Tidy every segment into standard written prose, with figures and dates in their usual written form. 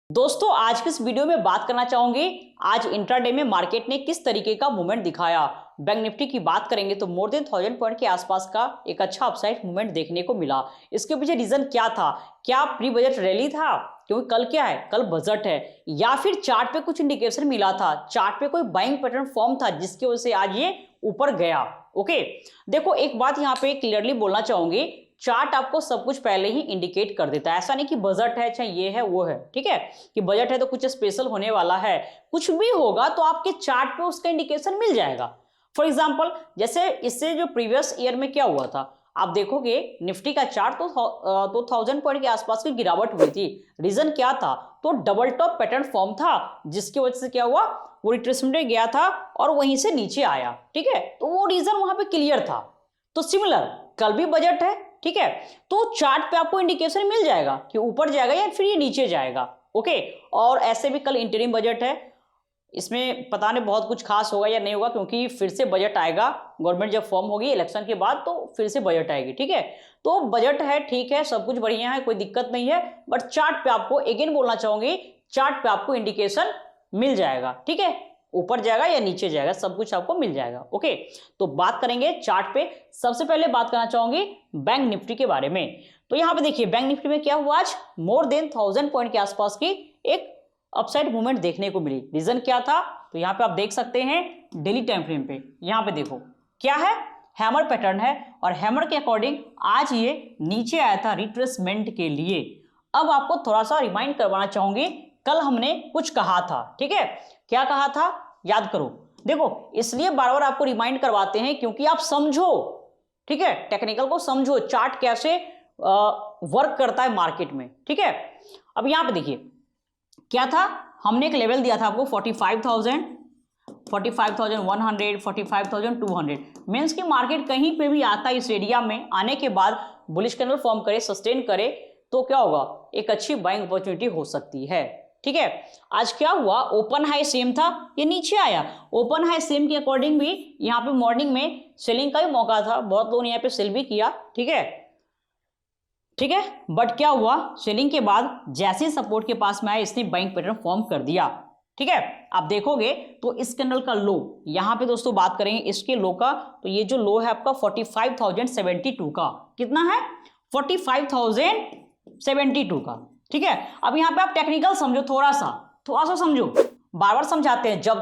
दोस्तों आज की इस वीडियो में बात करना चाहूंगी आज इंट्राडे में मार्केट ने किस तरीके का मूवमेंट दिखाया। बैंक निफ्टी की बात करेंगे तो मोर देन 1000 पॉइंट के आसपास का एक अच्छा अपसाइड मूवमेंट देखने को मिला। इसके पीछे रीजन क्या था? क्या प्री बजट रैली था? क्योंकि कल क्या है, कल बजट है, या फिर चार्ट पे कुछ इंडिकेशन मिला था, चार्ट पे कोई बाइंग पैटर्न फॉर्म था जिसकी वजह से आज ये ऊपर गया। ओके, देखो एक बात यहाँ पे क्लियरली बोलना चाहूंगी, चार्ट आपको सब कुछ पहले ही इंडिकेट कर देता है। ऐसा नहीं कि बजट है चाहे ये है वो है, ठीक है, कि बजट है तो कुछ स्पेशल होने वाला है, कुछ भी होगा तो आपके चार्ट पे उसका इंडिकेशन मिल जाएगा। फॉर एग्जांपल जैसे इससे जो प्रीवियस ईयर में क्या हुआ था, आप देखोगे निफ्टी का चार्ट तो 1000 पॉइंट के आसपास की गिरावट हुई थी। रीजन क्या था? तो डबल टॉप पैटर्न फॉर्म था जिसकी वजह से क्या हुआ, वो रिट्रेसमेंट में गया था और वहीं से नीचे आया। ठीक है, तो वो रीजन वहां पे क्लियर था। तो सिमिलर कल भी बजट है, ठीक है, तो चार्ट पे आपको इंडिकेशन मिल जाएगा कि ऊपर जाएगा या फिर ये नीचे जाएगा। ओके, और ऐसे भी कल इंटरिम बजट है, इसमें पता नहीं बहुत कुछ खास होगा या नहीं होगा, क्योंकि फिर से बजट आएगा। गवर्नमेंट जब फॉर्म होगी इलेक्शन के बाद तो फिर से बजट आएगी। ठीक है, तो बजट है, ठीक है, सब कुछ बढ़िया है, कोई दिक्कत नहीं है, बट चार्ट पे आपको अगेन बोलना चाहूंगी, चार्ट पे आपको इंडिकेशन मिल जाएगा। ठीक है, ऊपर जाएगा या नीचे जाएगा सब कुछ आपको मिल जाएगा। ओके, तो बात करेंगे चार्ट पे। सबसे पहले बात करना चाहूंगी बैंक निफ्टी के बारे में। तो यहां पे देखिए बैंक निफ्टी में क्या हुआ, आज मोर देन 1000 पॉइंट के आसपास की एक अपसाइड मूवमेंट देखने को मिली। रीजन क्या था? तो यहाँ पे आप देख सकते हैं डेली टाइम फ्रेम पे, यहाँ पे देखो क्या है, हैमर पैटर्न है, और हैमर के अकॉर्डिंग आज ये नीचे आया था रिट्रेसमेंट के लिए। अब आपको थोड़ा सा रिमाइंड करवाना चाहूंगी, कल हमने कुछ कहा था, ठीक है, क्या कहा था याद करो। देखो इसलिए बार बार आपको रिमाइंड करवाते हैं क्योंकि आप समझो, ठीक है, टेक्निकल को समझो, चार्ट कैसे वर्क करता है मार्केट में। ठीक है, अब यहां पे देखिए क्या था, हमने एक लेवल दिया था आपको 45,000, 45,100, 45,200। मीन्स कि मार्केट कहीं पे भी आता है इस एरिया में, आने के बाद बुलिश कैंडल फॉर्म करे, सस्टेन करे, तो क्या होगा, एक अच्छी बाइंग अपॉर्चुनिटी हो सकती है। ठीक है, आज क्या हुआ, ओपन हाई सेम था, ये नीचे आया। ओपन हाई सेम के अकॉर्डिंग भी यहाँ पे मॉर्निंग में सेलिंग का भी मौका था, बहुत लोगों ने यहाँ पे सेल भी किया। ठीक है, ठीक है, बट क्या हुआ, सेलिंग के बाद जैसे सपोर्ट के पास में आया इसने बाइंग पैटर्न फॉर्म कर दिया। ठीक है, आप देखोगे तो इस कैंडल का लो, यहां पे दोस्तों बात करेंगे इसके लो का, तो ये जो लो है आपका 45,072 का, कितना है, 45,072 का। ठीक है, अब यहां पे आप टेक्निकल समझो, थोड़ा सा समझो, बार बार समझाते हैं, जब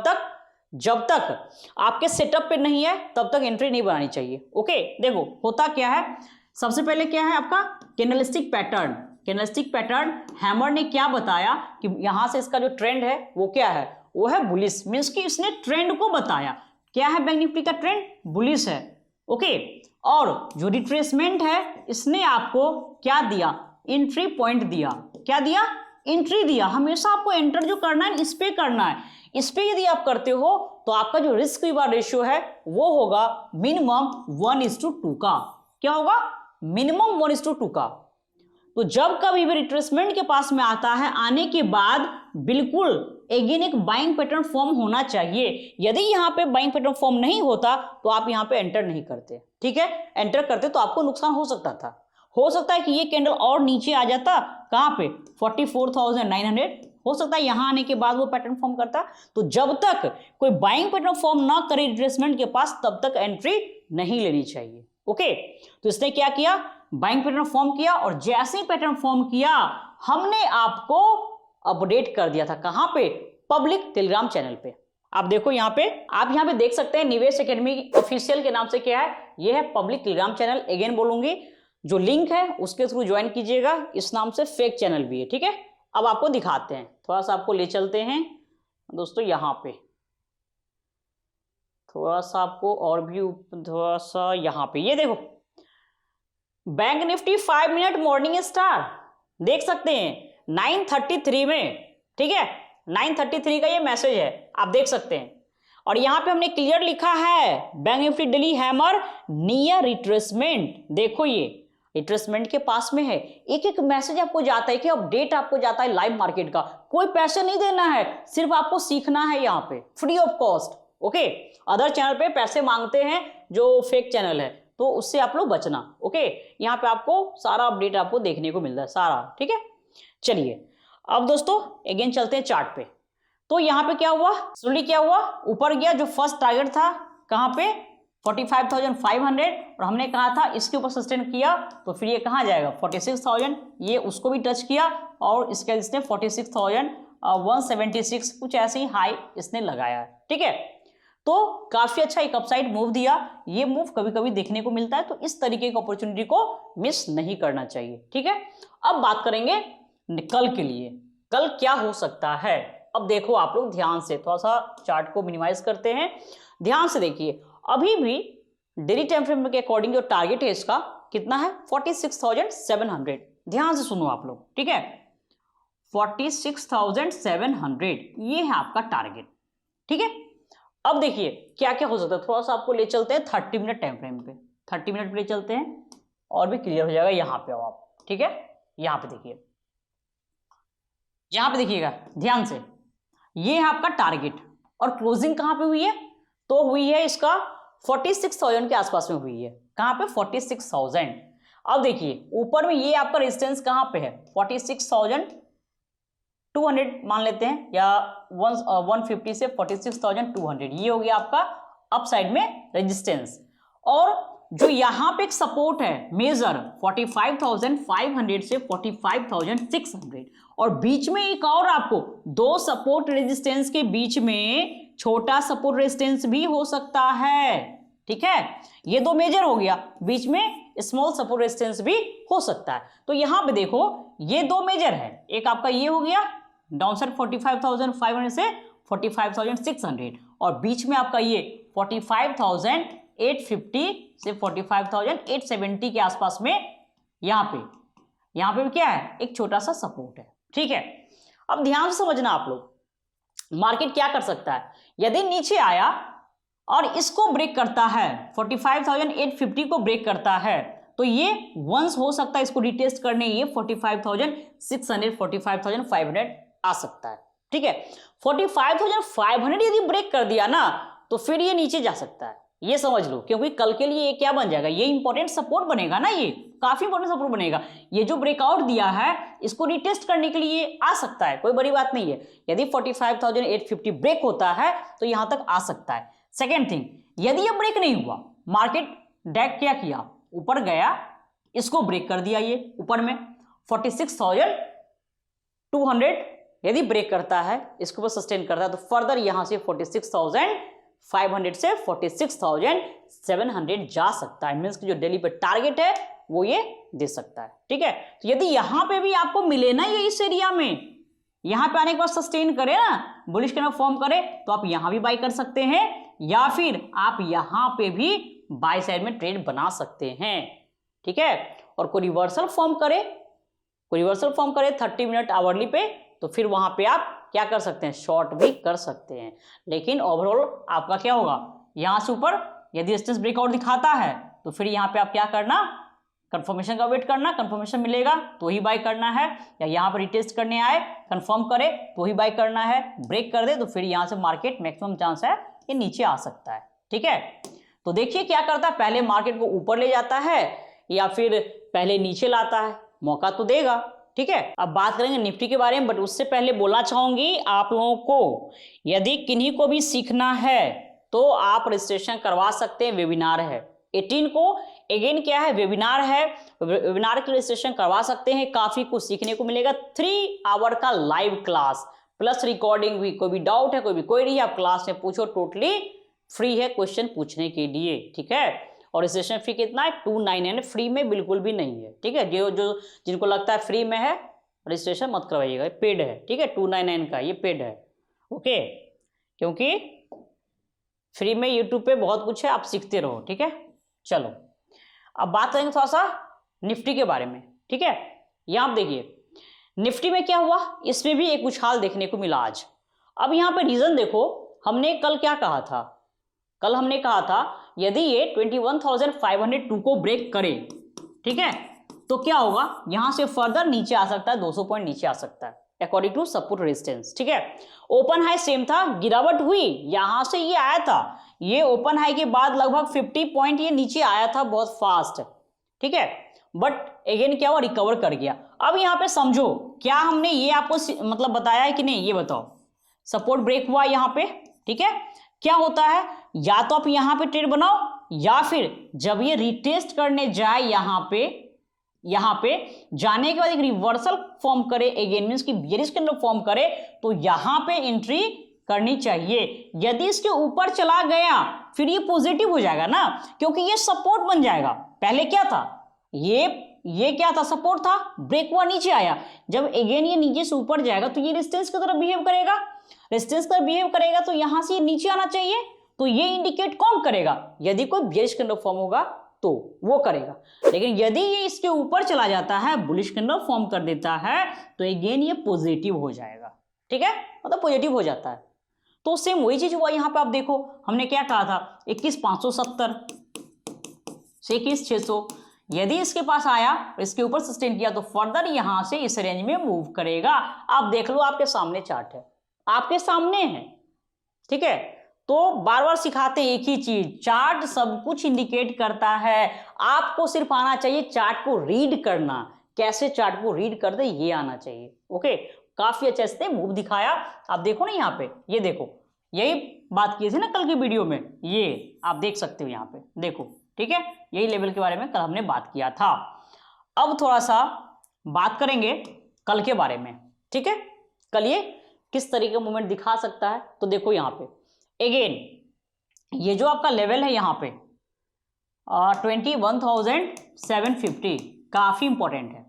तक आपके सेटअप पे नहीं है तब तक एंट्री नहीं बनानी चाहिए। ओके, देखो होता क्या है, सबसे पहले क्या है आपका candlestick pattern. Candlestick pattern hammer ने क्या बताया कि यहां से इसका जो ट्रेंड है वो क्या है, वो है बुलिश। मींस कि इसने ट्रेंड को बताया, क्या है बैंक निफ्टी का ट्रेंड, बुलिश है। ओके, और जो रिट्रेसमेंट है इसने आपको क्या दिया, एंट्री पॉइंट दिया। क्या दिया, एंट्री दिया। हमेशा आपको एंटर जो करना है इस पे करना है, इस पे यदि आप करते हो तो आपका जो रिस्क रिवार्ड रेशियो है वो होगा मिनिमम 1:2 का। क्या होगा, मिनिमम 1:2 का। तो जब कभी भी रिट्रेसमेंट के पास में आता है, आने के बाद बिल्कुल अगेन एक बाइंग पैटर्न फॉर्म होना चाहिए। यदि यहाँ पे बाइंग पैटर्न फॉर्म नहीं होता तो आप यहाँ पे एंटर नहीं करते। ठीक है, एंटर करते तो आपको नुकसान हो सकता था, हो सकता है कि ये कैंडल और नीचे आ जाता, कहाँ पे 44,900, हो सकता है यहाँ आने के बाद वो पैटर्न फॉर्म करता। तो जब तक कोई बाइंग पैटर्न फॉर्म ना करे रिट्रेसमेंट के पास तब तक एंट्री नहीं लेनी चाहिए। ओके, तो इसने क्या किया, बाइंग पैटर्न फॉर्म किया, और जैसे ही पैटर्न फॉर्म किया हमने आपको अपडेट कर दिया था, कहां पे, पब्लिक टेलीग्राम चैनल पे। आप देखो यहाँ पे, आप यहाँ पे देख सकते हैं निवेश एकेडमी ऑफिशियल के नाम से क्या है, ये है पब्लिक टेलीग्राम चैनल। अगेन बोलूंगी, जो लिंक है उसके थ्रू ज्वाइन कीजिएगा, इस नाम से फेक चैनल भी है। ठीक है, अब आपको दिखाते हैं, थोड़ा सा आपको ले चलते हैं दोस्तों, यहाँ पे थोड़ा सा आपको और भी थोड़ा सा, यहाँ पे ये देखो bank Nifty 5 minute morning star देख सकते हैं 9:33 में। ठीक है, 9:33 का ये मैसेज है, आप देख सकते हैं, और यहां पे हमने क्लियर लिखा है bank Nifty daily hammer near retracement. देखो ये रिट्रेसमेंट के पास में है, एक एक मैसेज आपको जाता है कि अपडेट आपको जाता है लाइव मार्केट का। कोई पैसे नहीं देना है, सिर्फ आपको सीखना है, यहाँ पे free of cost. Okay, other channel पे पैसे मांगते हैं जो फेक चैनल है, तो उससे आप लोग बचना। ओके, यहाँ पे आपको सारा अपडेट आपको देखने को मिलता है सारा। ठीक है, चलिए अब दोस्तों अगेन चलते हैं चार्ट पे। तो यहाँ पे क्या हुआ, स्लोली क्या हुआ, ऊपर गया। जो फर्स्ट टारगेट था कहाँ पे 45,500 और हमने कहा था इसके ऊपर सस्टेन किया तो फिर ये कहाँ जाएगा 46,000, ये उसको भी टच किया और इसके इसने 46,176 कुछ ऐसे ही हाई इसने लगाया है। ठीक है, तो काफी अच्छा एक अपसाइड मूव दिया। ये मूव कभी कभी देखने को मिलता है, तो इस तरीके की अपॉर्चुनिटी को मिस नहीं करना चाहिए। ठीक है, अब बात करेंगे कल के लिए, कल क्या हो सकता है। अब देखो आप लोग ध्यान से, थोड़ा सा चार्ट को मिनिमाइज करते हैं, ध्यान से देखिए। अभी भी डेली टाइम फ्रेम के अकॉर्डिंग जो टारगेट है इसका कितना है 46,700। ध्यान से सुनो आप लोग, ठीक है, 46,700 ये है आपका टारगेट। ठीक है, अब देखिए क्या क्या हो सकता है, थोड़ा सा आपको ले चलते हैं 30 मिनट टाइम फ्रेम पे, 30 मिनट पे ले चलते हैं और भी क्लियर हो जाएगा। यहां पे आओ आप, ठीक है, यहां पे देखिए, यहां पे देखिएगा ध्यान से, ये है आपका टारगेट और क्लोजिंग कहां पे हुई है, तो हुई है इसका 46,000 के आसपास में हुई है। कहां पे 46,000। अब देखिए ऊपर में ये आपका रेजिस्टेंस कहां पे है 46,200 मान लेते हैं, या 150 से 46,200 ये हो गया आपका अप साइड में रेजिस्टेंस। और जो यहां पे एक सपोर्ट है मेजर 45,500 से 45,600 और बीच में एक और आपको दो सपोर्ट रेजिस्टेंस के बीच में छोटा सपोर्ट रेजिस्टेंस भी हो सकता है। ठीक है, ये दो मेजर हो गया, बीच में स्मॉल सपोर्ट रेजिस्टेंस भी हो सकता है। तो यहां पे देखो ये दो मेजर है, एक आपका ये हो गया डाउन साइड 45,500 से 45,600 और बीच में आपका ये 45,850 से 45,870 के आसपास में यहां पे भी क्या है एक छोटा सा सपोर्ट है। ठीक है, अब ध्यान से समझना आप लोग, मार्केट क्या कर सकता है, यदि नीचे आया और इसको ब्रेक करता है 45,850 को ब्रेक करता है तो ये वंस हो सकता है इसको रिटेस्ट करने ये 45,600 45,500 आ सकता है। ठीक है, 45,500 यदि ब्रेक कर दिया ना तो फिर ये नीचे जा सकता है, ये समझ लो, क्योंकि कल के लिए ये क्या बन जाएगा, ये इंपॉर्टेंट सपोर्ट बनेगा ना, ये काफी इंपॉर्टेंट सपोर्ट बनेगा। ये जो ब्रेकआउट दिया है इसको रिटेस्ट करने के लिए आ सकता है, कोई बड़ी बात नहीं है। यदि 45,850 ब्रेक होता है तो यहां तक आ सकता है। सेकेंड थिंग, यदि ये ब्रेक नहीं हुआ, मार्केट डैक क्या किया, ऊपर गया, इसको ब्रेक कर दिया, ये ऊपर में 46,200 यदि ब्रेक करता है, इसके ऊपर सस्टेन करता है तो फर्दर यहां से 46,500 से 46,700 जा सकता है। मीन्स जो डेली पे टारगेट है वो ये दे सकता है। ठीक है, तो यदि यहां पे भी आपको मिले ना ये इस एरिया में, यहां पे आने के बाद सस्टेन करे ना, बुलिश कैंडल फॉर्म करे तो आप यहां भी बाई कर सकते हैं या फिर आप यहां पे भी बाय साइड में ट्रेड बना सकते हैं। ठीक है, और कोई रिवर्सल फॉर्म करे 30 मिनट आवरली पे तो फिर वहां पे आप क्या कर सकते हैं, शॉर्ट भी कर सकते हैं। लेकिन ओवरऑल आपका क्या होगा, यहां से ऊपर यदि रेजिस्टेंस ब्रेकआउट दिखाता है तो फिर यहां पे आप क्या करना, कंफर्मेशन का वेट करना, कंफर्मेशन मिलेगा तो ही बाय करना है, या यहां पर रिटेस्ट करने आए कंफर्म करे तो ही बाय करना है, ब्रेक कर दे तो फिर यहां से मार्केट मैक्सिमम चांस है ये नीचे आ सकता है। ठीक है, तो देखिए क्या करता है, पहले मार्केट को ऊपर ले जाता है या फिर पहले नीचे लाता है, मौका तो देगा। ठीक है, अब बात करेंगे निफ्टी के बारे में, बट उससे पहले बोलना चाहूंगी आप लोगों को, यदि किन्हीं को भी सीखना है तो आप रजिस्ट्रेशन करवा सकते हैं, वेबिनार है 18 को, अगेन क्या है वेबिनार है, वेबिनार की रजिस्ट्रेशन करवा सकते हैं, काफी कुछ सीखने को मिलेगा। 3 आवर का लाइव क्लास प्लस रिकॉर्डिंग भी, कोई भी डाउट है, कोई भी क्वेरी है, आप क्लास में पूछो, टोटली फ्री है क्वेश्चन पूछने के लिए। ठीक है, और रजिस्ट्रेशन फी कितना है 299, फ्री में बिल्कुल भी नहीं है। ठीक है, जो जिनको लगता है फ्री में है रजिस्ट्रेशन मत करवाइएगा, पेड है। ठीक है, 299 का ये पेड है। ओके, क्योंकि फ्री में यूट्यूब पे बहुत कुछ है, आप सीखते रहो। ठीक है, चलो अब बात करेंगे थोड़ा सा निफ्टी के बारे में। ठीक है, यहां आप देखिए निफ्टी में क्या हुआ, इसमें भी एक उछाल देखने को मिला आज। अब यहां पे रीजन देखो, हमने कल क्या कहा था, कल हमने कहा था यदि ये 21,502 को ब्रेक करे, ठीक है, तो क्या होगा, यहां से फर्दर नीचे आ सकता है, 200 पॉइंट नीचे आ सकता है अकॉर्डिंग टू सपोर्ट रेजिस्टेंस। ठीक है, ओपन हाई सेम था, गिरावट हुई, यहां से ये आया था, ये ओपन हाई के बाद लगभग 50 पॉइंट ये नीचे आया था बहुत फास्ट। ठीक है, बट अगेन क्या हुआ, रिकवर कर गया। अब यहाँ पे समझो, क्या हमने ये आपको मतलब बताया है कि नहीं, ये बताओ। सपोर्ट ब्रेक हुआ यहाँ पे, ठीक है। क्या होता है, या तो आप यहाँ पे ट्रेड बनाओ, या फिर जब ये रिटेस्ट करने जाए यहाँ पे जाने के बाद एक रिवर्सल फॉर्म करे अगेन, मींस कि बेयरिश कैंडल फॉर्म करे, तो यहाँ पे एंट्री करनी चाहिए। यदि इसके ऊपर चला गया फिर ये पॉजिटिव हो जाएगा ना, क्योंकि ये सपोर्ट बन जाएगा। पहले क्या था, ये क्या था, सपोर्ट था, ब्रेक हुआ, नीचे आया। जब अगेन ये नीचे से ऊपर जाएगा तो ये रेजिस्टेंस की तरह बिहेव करेगा, रेजिस्टेंस की तरह बिहेव करेगा, तो यहां से ये नीचे आना चाहिए। तो ये इंडिकेट कौन करेगा, यदि कोई बेयरिश कैंडल फॉर्म होगा तो वो करेगा। लेकिन यदि ये इसके ऊपर चला जाता है, बुलिश कैंडल फॉर्म कर देता है, तो अगेन ये पॉजिटिव हो जाएगा, ठीक है, मतलब पॉजिटिव हो जाता है। तो सेम वही चीज हुआ यहाँ पे। आप देखो हमने क्या कहा था, 21,570 से 21,600, यदि इसके पास आया और इसके ऊपर सस्टेन किया तो फर्दर यहां से इस रेंज में मूव करेगा। आप देख लो, आपके सामने चार्ट है, आपके सामने है, ठीक है। तो बार बार सिखाते हैं एक ही चीज, चार्ट सब कुछ इंडिकेट करता है, आपको सिर्फ आना चाहिए चार्ट को रीड करना। कैसे चार्ट को रीड करते ये आना चाहिए, ओके। काफी अच्छे से मूव दिखाया। आप देखो ना यहाँ पे, ये देखो, यही बात की थी ना कल की वीडियो में, ये आप देख सकते हो यहाँ पे, देखो, ठीक है। यही लेवल के बारे में कल हमने बात किया था। अब थोड़ा सा बात करेंगे कल के बारे में, ठीक है। कल ये किस तरीके का मूवमेंट दिखा सकता है, तो देखो यहाँ पे अगेन ये जो आपका लेवल है यहाँ पे 21,750 काफी इंपॉर्टेंट है।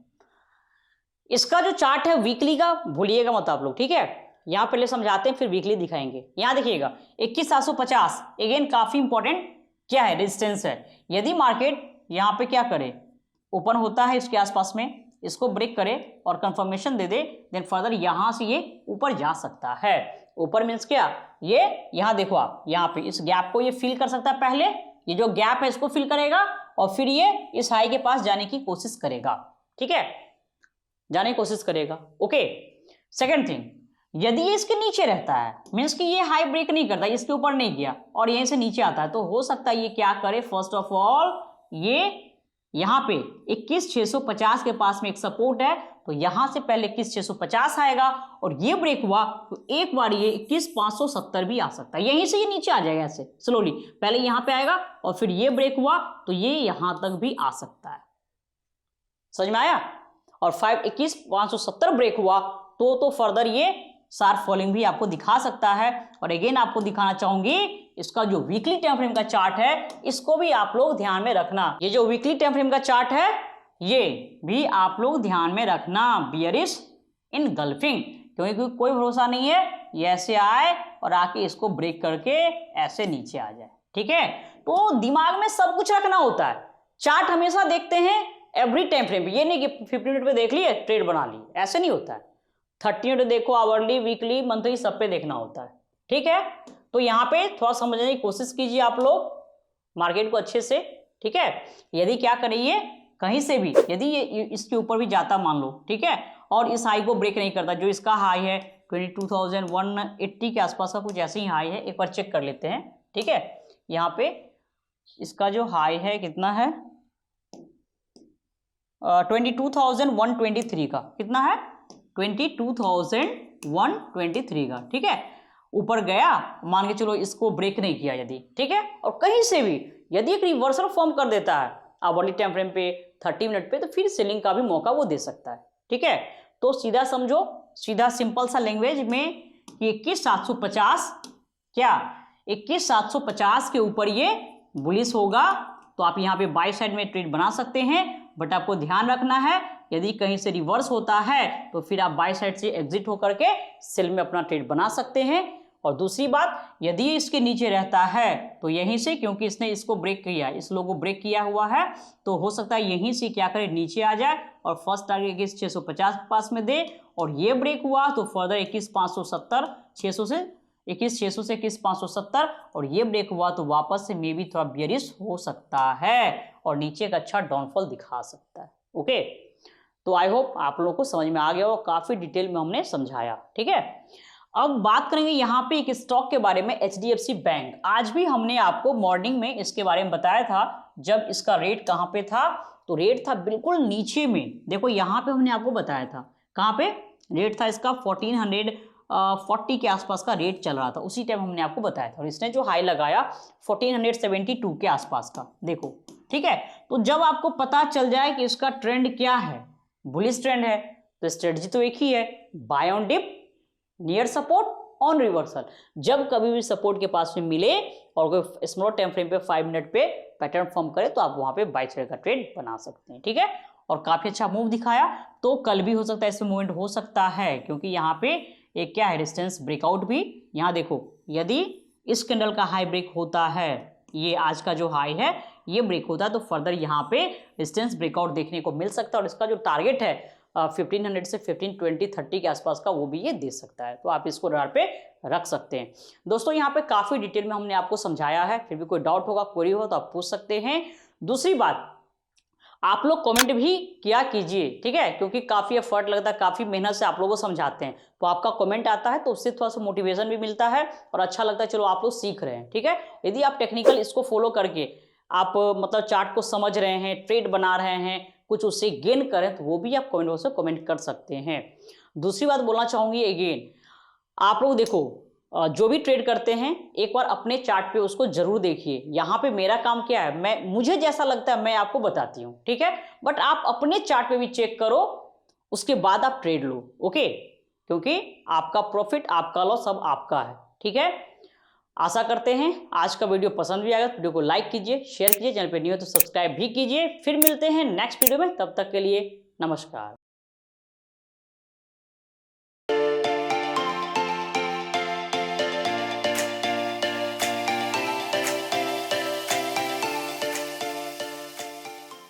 इसका जो चार्ट है वीकली का भूलिएगा मत आप लोग, ठीक है। यहाँ पहले समझाते हैं फिर वीकली दिखाएंगे। यहाँ देखिएगा 21,750 अगेन काफी इंपॉर्टेंट क्या है, रेजिस्टेंस है। यदि मार्केट यहाँ पे क्या करे, ओपन होता है इसके आसपास में, इसको ब्रेक करे और कंफर्मेशन दे दे, देन फर्दर यहाँ से ये ऊपर जा सकता है। ऊपर मीन्स क्या, ये यहाँ देखो आप, यहाँ पे इस गैप को ये फिल कर सकता है। पहले ये जो गैप है इसको फिल करेगा और फिर ये इस हाई के पास जाने की कोशिश करेगा, ठीक है, जाने की कोशिश करेगा, ओके। सेकेंड थिंग, यदि ये इसके नीचे रहता है, मीन्स कि ये हाई ब्रेक नहीं करता, इसके ऊपर नहीं किया और यहीं से नीचे आता है, तो हो सकता है ये क्या करे, फर्स्ट ऑफ ऑल ये यहाँ पे 21,650 के पास में एक सपोर्ट है, तो यहां से पहले 21,650 आएगा और ये ब्रेक हुआ तो एक बार ये 21,570 भी आ सकता है। यहीं से ये नीचे आ जाएगा ऐसे स्लोली, पहले यहां पे आएगा और फिर ये ब्रेक हुआ तो ये यहां तक भी आ सकता है। समझ में आया? और 21,570 ब्रेक हुआ तो फर्दर ये शार्प फॉलिंग भी आपको दिखा सकता है। और अगेन आपको दिखाना चाहूंगी इसका जो वीकली टाइम फ्रेम का चार्ट है, इसको भी आप लोग ध्यान में रखना। ये जो वीकली टाइम फ्रेम का चार्ट है ये भी आप लोग ध्यान में रखना, बियरिश इनगल्फिंग, क्योंकि कोई भरोसा नहीं है ये ऐसे आए और आके इसको ब्रेक करके ऐसे नीचे आ जाए, ठीक है। तो दिमाग में सब कुछ रखना होता है। चार्ट हमेशा देखते हैं एवरी टाइम फ्रेम पे, ये नहीं कि 50 मिनट पे देख लिए ट्रेड बना ली, ऐसे नहीं होता है। 30 मिनट देखो, आवरली, वीकली, मंथली, सब पे देखना होता है, ठीक है। तो यहाँ पे थोड़ा समझने की कोशिश कीजिए आप लोग मार्केट को अच्छे से, ठीक है। यदि क्या करिए, कहीं से भी यदि ये इसके ऊपर भी जाता मान लो, ठीक है, और इस हाई को ब्रेक नहीं करता, जो इसका हाई है 22,180 के आसपास का कुछ ऐसे ही हाई है, एक बार चेक कर लेते हैं, ठीक है। यहाँ पे इसका जो हाई है कितना है, 22,123 का, कितना है 22,123 का, ठीक है। ऊपर गया, मान के चलो इसको ब्रेक नहीं किया यदि, ठीक है, और कहीं से भी यदि एक रिवर्सल फॉर्म कर देता है आवरली टाइम फ्रेम पे 30 मिनट पे, तो फिर सेलिंग का भी मौका वो दे सकता है, ठीक है। तो सीधा समझो, सीधा सिंपल सा लैंग्वेज में 21,750 क्या 21,750 के ऊपर ये बुलिश होगा, तो आप यहाँ पे बाय साइड में ट्रेड बना सकते हैं। बट आपको ध्यान रखना है यदि कहीं से रिवर्स होता है तो फिर आप बाय साइड से एग्जिट होकर के सेल में अपना ट्रेड बना सकते हैं। और दूसरी बात, यदि इसके नीचे रहता है तो यहीं से, क्योंकि इसने इसको ब्रेक किया, इस लोगों को ब्रेक किया हुआ है, तो हो सकता है यहीं से क्या करे, नीचे आ जाए और फर्स्ट टारगेट 21,650 के पास में दे, और ये ब्रेक हुआ तो फर्दर 21,570 600 से 21,600 से 21,570, और ये ब्रेक हुआ तो वापस से मे बी थोड़ा बियरिश हो सकता है और नीचे का अच्छा डाउनफॉल दिखा सकता है, ओके। तो आई होप आप लोगों को समझ में आ गया और काफी डिटेल में हमने समझाया, ठीक है। अब बात करेंगे यहाँ पे एक स्टॉक के बारे में, HDFC बैंक। आज भी हमने आपको मॉर्निंग में इसके बारे में बताया था, जब इसका रेट कहाँ पे था तो रेट था बिल्कुल नीचे में। देखो यहाँ पे हमने आपको बताया था, कहाँ पे रेट था इसका 1440 के आसपास का रेट चल रहा था, उसी टाइम हमने आपको बताया था। और इसने जो हाई लगाया 1472 के आसपास का, देखो ठीक है। तो जब आपको पता चल जाए कि इसका ट्रेंड क्या है, बुलिश ट्रेंड है, तो स्ट्रेटजी तो एक ही है, buy on dip, near support, on reversal. जब कभी भी सपोर्ट के पास में मिले और कोई स्मॉल टाइम फ्रेम पे 5 मिनट पे पैटर्न फॉर्म करे तो आप वहां पे बाय साइड का ट्रेड बना सकते हैं, ठीक है। और काफी अच्छा मूव दिखाया, तो कल भी हो सकता है इसमें मूवमेंट हो सकता है, क्योंकि यहाँ पे एक क्या है, रेजिस्टेंस ब्रेकआउट भी। यहाँ देखो, यदि इस कैंडल का हाई ब्रेक होता है, ये आज का जो हाई है ये ब्रेक होता है, तो फर्दर यहाँ पे रेजिस्टेंस ब्रेकआउट देखने को मिल सकता है। और इसका जो टारगेट है 1500 से 1520-30 के आसपास का, वो भी ये दे सकता है। तो आप इसको रडार पे रख सकते हैं। दोस्तों यहाँ पे काफी डिटेल में हमने आपको समझाया है, फिर भी कोई डाउट होगा, क्वेरी हो तो आप पूछ सकते हैं। दूसरी बात, आप लोग कमेंट भी किया कीजिए, ठीक है, क्योंकि काफी एफर्ट लगता है, काफी मेहनत से आप लोगों को समझाते हैं, तो आपका कमेंट आता है तो उससे थोड़ा सा मोटिवेशन भी मिलता है और अच्छा लगता है, चलो आप लोग सीख रहे हैं, ठीक है। यदि आप टेक्निकल इसको फॉलो करके आप मतलब चार्ट को समझ रहे हैं, ट्रेड बना रहे हैं, कुछ उससे गेन करें, तो वो भी आप कमेंट बॉक्स में कमेंट कर सकते हैं। दूसरी बात बोलना चाहूंगी, अगेन आप लोग देखो, जो भी ट्रेड करते हैं एक बार अपने चार्ट पे उसको जरूर देखिए। यहाँ पे मेरा काम क्या है, मुझे जैसा लगता है मैं आपको बताती हूँ, ठीक है, बट आप अपने चार्ट पे भी चेक करो, उसके बाद आप ट्रेड लो, ओके, क्योंकि आपका प्रॉफिट, आपका लॉस सब आपका है, ठीक है। आशा करते हैं आज का वीडियो पसंद भी आएगा, वीडियो को लाइक कीजिए, शेयर कीजिए, चैनल पे न्यू है तो सब्सक्राइब भी कीजिए। फिर मिलते हैं नेक्स्ट वीडियो में, तब तक के लिए नमस्कार।